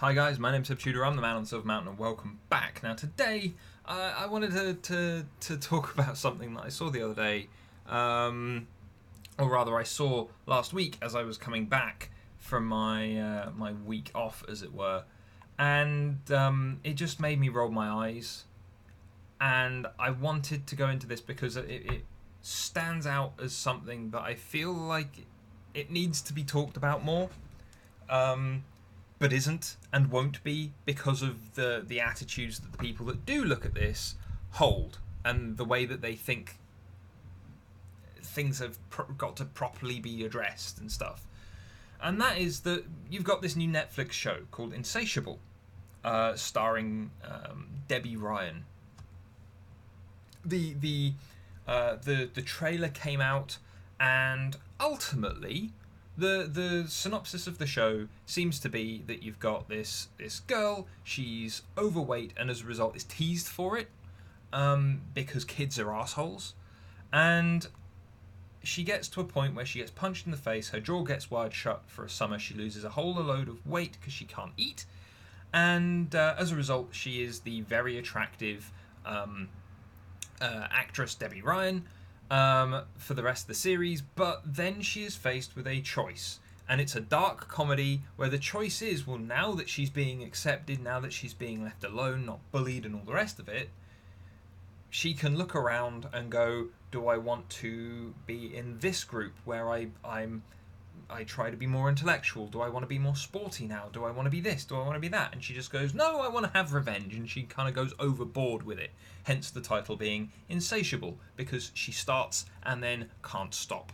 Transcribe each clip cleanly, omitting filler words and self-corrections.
Hi guys, my name's Tudor. I'm the man on Silver Mountain, and welcome back. Now today, I wanted to talk about something that I saw the other day, or rather, I saw last week as I was coming back from my week off, as it were, and it just made me roll my eyes. And I wanted to go into this because it stands out as something that I feel like it needs to be talked about more. But isn't and won't be because of the attitudes that the people that do look at this hold, and the way that they think things have got to properly be addressed and stuff. And that is that you've got this new Netflix show called Insatiable, starring Debbie Ryan. The trailer came out, and ultimately the synopsis of the show seems to be that you've got this girl. She's overweight, and as a result is teased for it, because kids are assholes. And she gets to a point where she gets punched in the face, her jaw gets wired shut for a summer, she loses a whole load of weight because she can't eat, and as a result she is the very attractive actress Debbie Ryan for the rest of the series. But then she is faced with a choice, and it's a dark comedy where the choice is, well, now that she's being accepted, now that she's being left alone, not bullied and all the rest of it, she can look around and go, do I want to be in this group where I try to be more intellectual? Do I want to be more sporty now? Do I want to be this? Do I want to be that? And she just goes, no, I want to have revenge. And she kind of goes overboard with it. Hence the title being Insatiable, because she starts and then can't stop.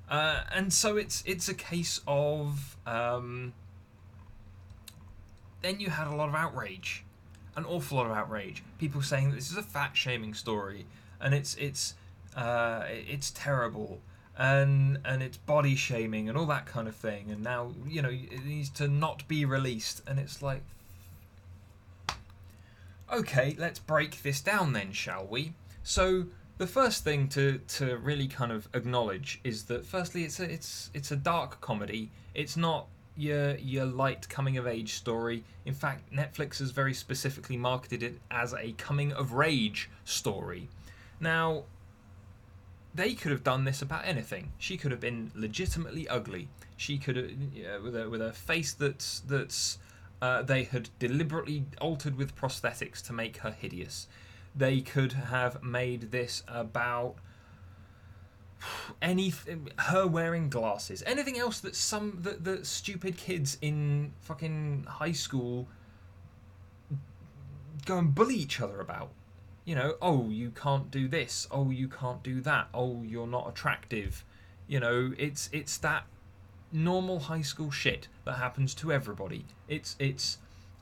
And so it's a case of... then you had a lot of outrage. An awful lot of outrage. People saying that this is a fat-shaming story, and it's terrible. And it's body shaming and all that kind of thing, and now it needs to not be released, and it's like, okay, let's break this down then, shall we? So the first thing to really kind of acknowledge is that firstly it's a dark comedy. It's not your light coming of age story. In fact, Netflix has very specifically marketed it as a coming of rage story. Now, they could have done this about anything. She could have been legitimately ugly. She could have, with a face that's they had deliberately altered with prosthetics to make her hideous. They could have made this about her wearing glasses, anything else that that stupid kids in fucking high school go and bully each other about. Oh, you can't do this. Oh, you can't do that. Oh, you're not attractive. It's that normal high school shit that happens to everybody. It's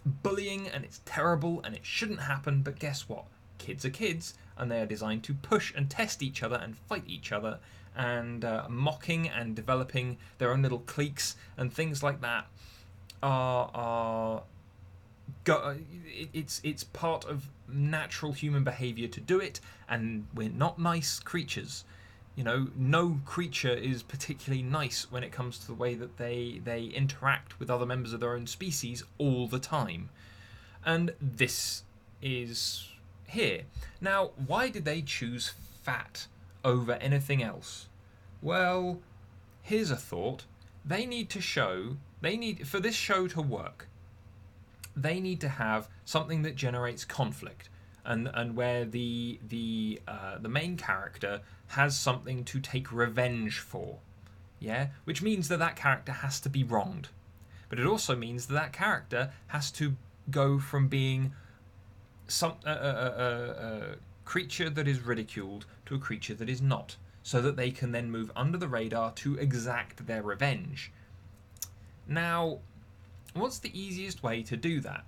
bullying, and it's terrible, and it shouldn't happen. But guess what? Kids are kids, and they are designed to push and test each other and fight each other, and mocking and developing their own little cliques and things like that it's part of natural human behaviour to do it, and we're not nice creatures. No creature is particularly nice when it comes to the way that they interact with other members of their own species all the time. And this is here. Now, why did they choose fat over anything else? Well, here's a thought. For this show to work, they need to have something that generates conflict, and where the main character has something to take revenge for, which means that character has to be wronged, but it also means that character has to go from being a creature that is ridiculed to a creature that is not, so that they can then move under the radar to exact their revenge. Now, what's the easiest way to do that?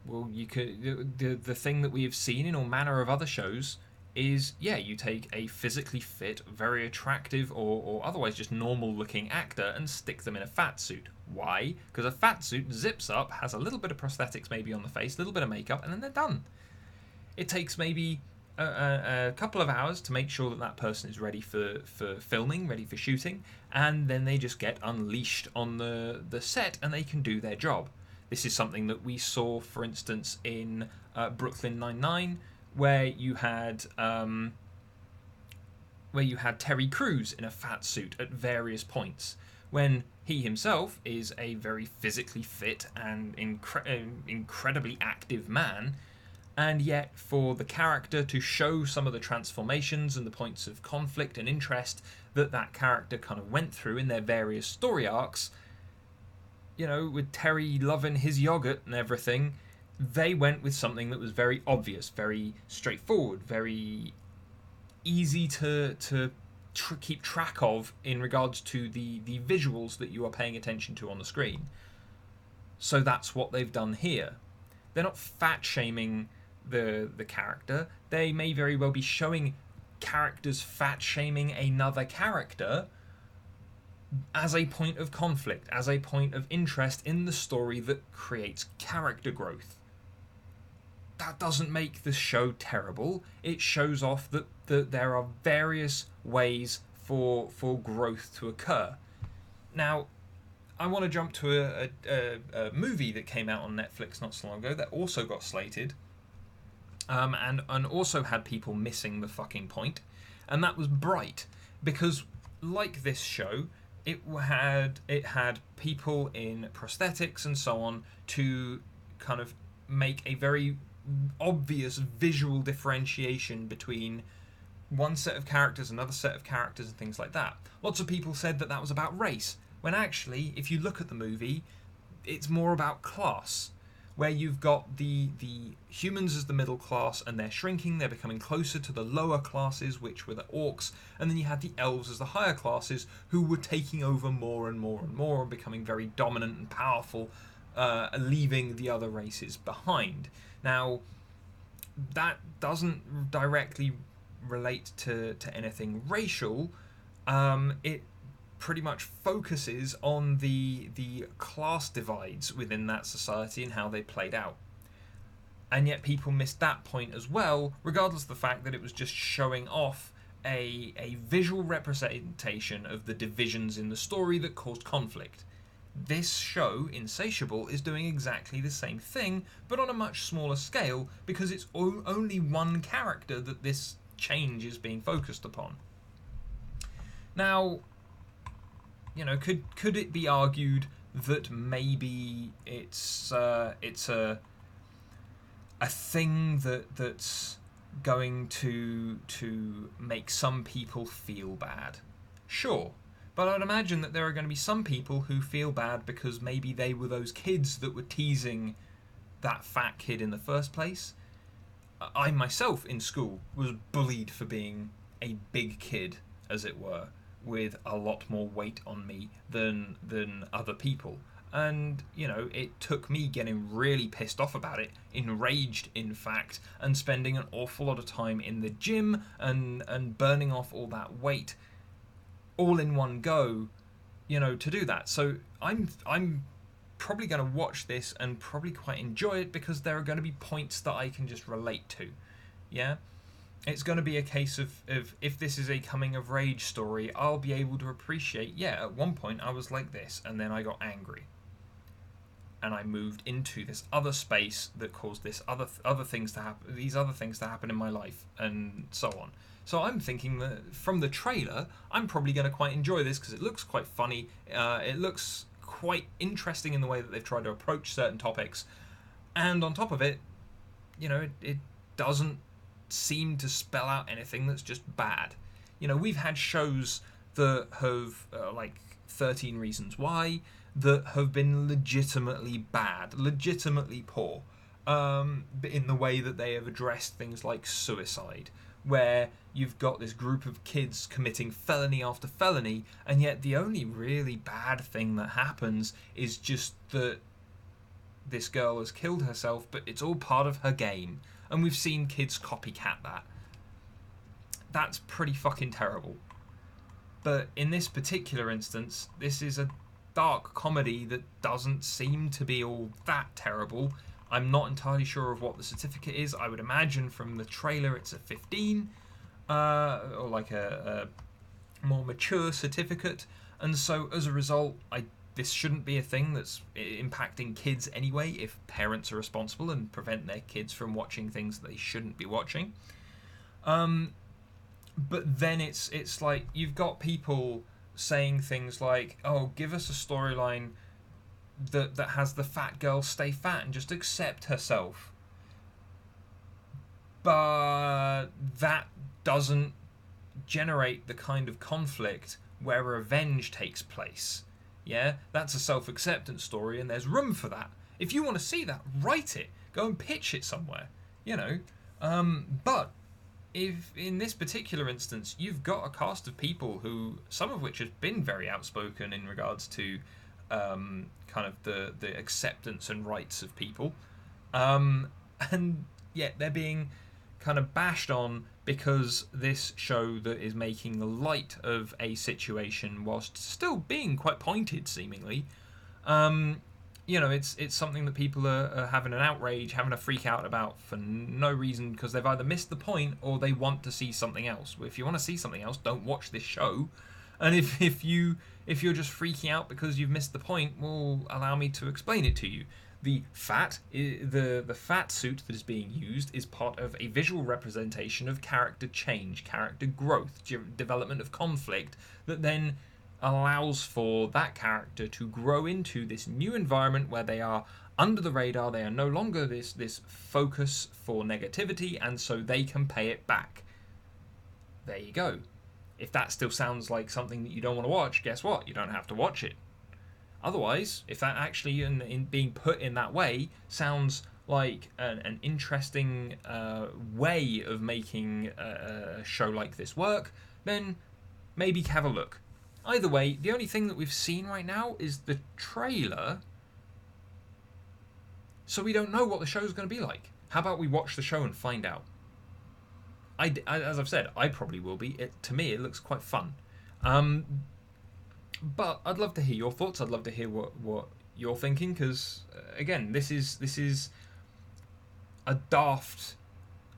Well, you could. The thing that we have seen in all manner of other shows is, you take a physically fit, very attractive, or otherwise just normal-looking actor and stick them in a fat suit. Why? Because a fat suit zips up, has a little bit of prosthetics maybe on the face, a little bit of makeup, and then they're done. It takes maybe a couple of hours to make sure that that person is ready for filming, ready for shooting, and then they just get unleashed on the set and they can do their job. This is something that we saw, for instance, in Brooklyn Nine-Nine, where you had Terry Crews in a fat suit at various points, when he himself is a very physically fit and incredibly active man, and yet for the character to show some of the transformations and the points of conflict and interest that that character kind of went through in their various story arcs, with Terry loving his yogurt and everything, they went with something that was very obvious, very straightforward, very easy to keep track of in regards to the visuals that you are paying attention to on the screen. So that's what they've done here. They're not fat shaming the character. They may very well be showing characters fat shaming another character as a point of conflict, as a point of interest in the story that creates character growth. That doesn't make the show terrible. It shows off that there are various ways for growth to occur. Now, I want to jump to a movie that came out on Netflix not so long ago that also got slated, and also had people missing the fucking point, and that was Bright, because like this show, it had people in prosthetics and so on to kind of make a very obvious visual differentiation between one set of characters, another set of characters, and things like that. Lots of people said that was about race, when actually, if you look at the movie, it's more about class, where you've got the humans as the middle class, and they're shrinking, they're becoming closer to the lower classes, which were the orcs, and then you had the elves as the higher classes, who were taking over more and more and more, and becoming very dominant and powerful, leaving the other races behind. Now, that doesn't directly relate to anything racial. It pretty much focuses on the class divides within that society and how they played out. And yet people missed that point as well, regardless of the fact that it was just showing off a visual representation of the divisions in the story that caused conflict. This show, Insatiable, is doing exactly the same thing, but on a much smaller scale, because it's only one character that this change is being focused upon. Now, could it be argued that maybe it's a thing that's going to make some people feel bad? Sure. But I'd imagine that there are going to be some people who feel bad because maybe they were those kids that were teasing that fat kid in the first place. I myself in school was bullied for being a big kid, as it were, with a lot more weight on me than other people. And, it took me getting really pissed off about it, enraged in fact, and spending an awful lot of time in the gym and burning off all that weight all in one go, to do that. So I'm probably going to watch this and probably quite enjoy it, because there are going to be points that I can just relate to. Yeah? It's going to be a case of if this is a coming of age story, I'll be able to appreciate, at one point I was like this, and then I got angry. And I moved into this other space that caused this other things to happen, these other things to happen in my life, and so on. So I'm thinking that from the trailer, I'm probably going to quite enjoy this, because it looks quite funny. It looks quite interesting in the way that they've tried to approach certain topics. And on top of it, it doesn't seem to spell out anything that's just bad. We've had shows that have, like 13 Reasons Why, that have been legitimately bad, legitimately poor, in the way that they have addressed things like suicide, where you've got this group of kids committing felony after felony, and yet the only really bad thing that happens is just that this girl has killed herself, but it's all part of her game. And we've seen kids copycat that. That's pretty fucking terrible. But in this particular instance, this is a dark comedy that doesn't seem to be all that terrible, I'm not entirely sure of what the certificate is. I would imagine from the trailer it's a 15, or like a more mature certificate. And so as a result, this shouldn't be a thing that's impacting kids anyway if parents are responsible and prevent their kids from watching things that they shouldn't be watching. But then it's like you've got people saying things like, "Oh, give us a storyline that has the fat girl stay fat and just accept herself." But that doesn't generate the kind of conflict where revenge takes place. Yeah, that's a self-acceptance story, and there's room for that. If you want to see that, write it. Go and pitch it somewhere. But if in this particular instance you've got a cast of people who, some of which have been very outspoken in regards to kind of the acceptance and rights of people, and yet they're being kind of bashed on because this show that is making light of a situation whilst still being quite pointed, seemingly. It's something that people are having an outrage, having a freak out about for no reason, because they've either missed the point or they want to see something else. If you want to see something else, don't watch this show. And if you're just freaking out because you've missed the point, well, allow me to explain it to you. The fat suit that is being used is part of a visual representation of character change, character growth, development of conflict that then allows for that character to grow into this new environment where they are under the radar. They are no longer this focus for negativity, and so they can pay it back. There you go. If that still sounds like something that you don't want to watch, guess what? You don't have to watch it. Otherwise, if that actually in being put in that way sounds like an interesting way of making a show like this work, then maybe have a look. Either way, the only thing that we've seen right now is the trailer, so we don't know what the show's going to be like. How about we watch the show and find out? As I've said, I probably will be. To me, it looks quite fun. But I'd love to hear your thoughts. I'd love to hear what you're thinking, because again, this is a daft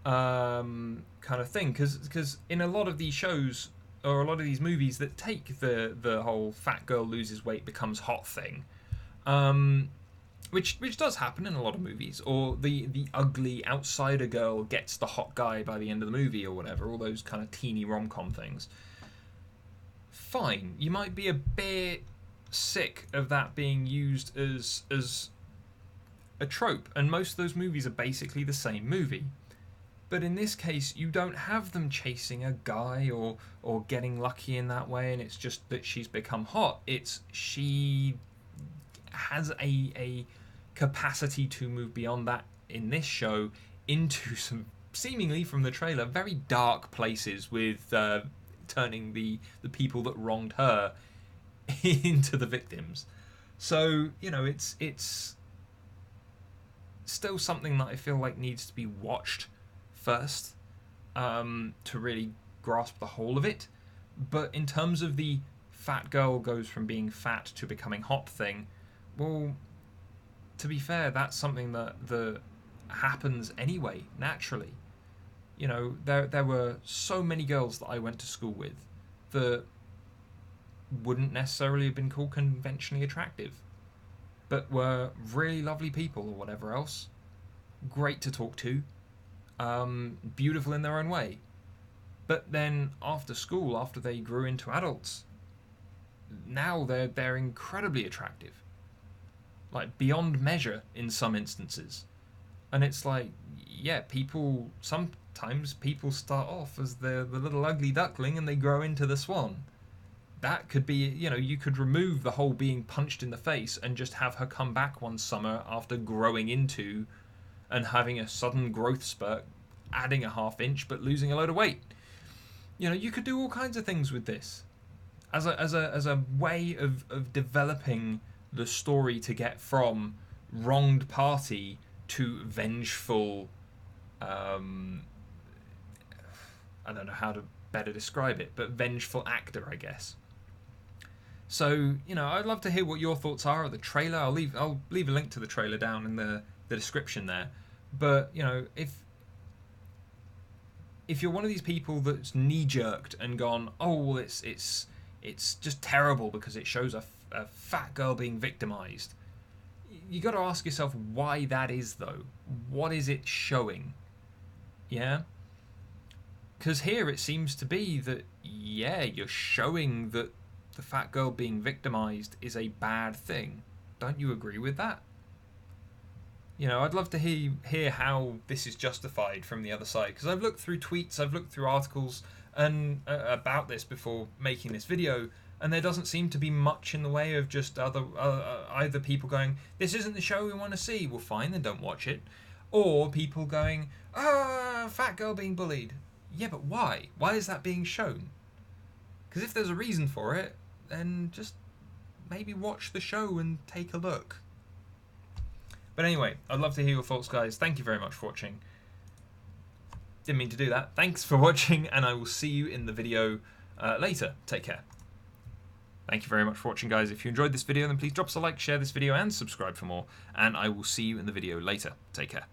kind of thing. Because in a lot of these shows or a lot of these movies that take the whole fat girl loses weight becomes hot thing, which does happen in a lot of movies, or the ugly outsider girl gets the hot guy by the end of the movie or whatever. All those kind of teeny rom-com things. Fine, you might be a bit sick of that being used as a trope, and most of those movies are basically the same movie. But in this case, you don't have them chasing a guy or getting lucky in that way, and it's just that she's become hot. It's she has a capacity to move beyond that in this show into some, seemingly from the trailer, very dark places with turning the people that wronged her into the victims. So, it's still something that I feel like needs to be watched first to really grasp the whole of it. But in terms of the fat girl goes from being fat to becoming hot thing, well, to be fair, that's something that happens anyway, naturally. There were so many girls that I went to school with that wouldn't necessarily have been called conventionally attractive, but were really lovely people or whatever else. Great to talk to. Beautiful in their own way. But then after school, after they grew into adults, now they're incredibly attractive. Like beyond measure in some instances. And it's like, yeah, sometimes people start off as the little ugly duckling and they grow into the swan. That could be, you could remove the whole being punched in the face and just have her come back one summer after growing into and having a sudden growth spurt, adding a half inch but losing a load of weight. You could do all kinds of things with this as a way of developing the story to get from wronged party to vengeful, I don't know how to better describe it, but vengeful actor, I guess. So, I'd love to hear what your thoughts are of the trailer. I'll leave a link to the trailer down in the the description there. But you know, if you're one of these people that's knee-jerked and gone, oh, well, it's just terrible because it shows a fat girl being victimized, you got to ask yourself why that is, though. What is it showing? Yeah? Because here it seems to be that, yeah, you're showing that the fat girl being victimized is a bad thing. Don't you agree with that? You know, I'd love to hear how this is justified from the other side, because I've looked through tweets, I've looked through articles and about this before making this video, and there doesn't seem to be much in the way of just either people going, this isn't the show we want to see, well fine, then don't watch it, or people going, fat girl being bullied. Yeah, but why? Why is that being shown? Because if there's a reason for it, then just maybe watch the show and take a look. But anyway, I'd love to hear your thoughts, guys. Thank you very much for watching. Didn't mean to do that. Thanks for watching, and I will see you in the video later. Take care. Thank you very much for watching, guys. If you enjoyed this video, then please drop us a like, share this video, and subscribe for more. And I will see you in the video later. Take care.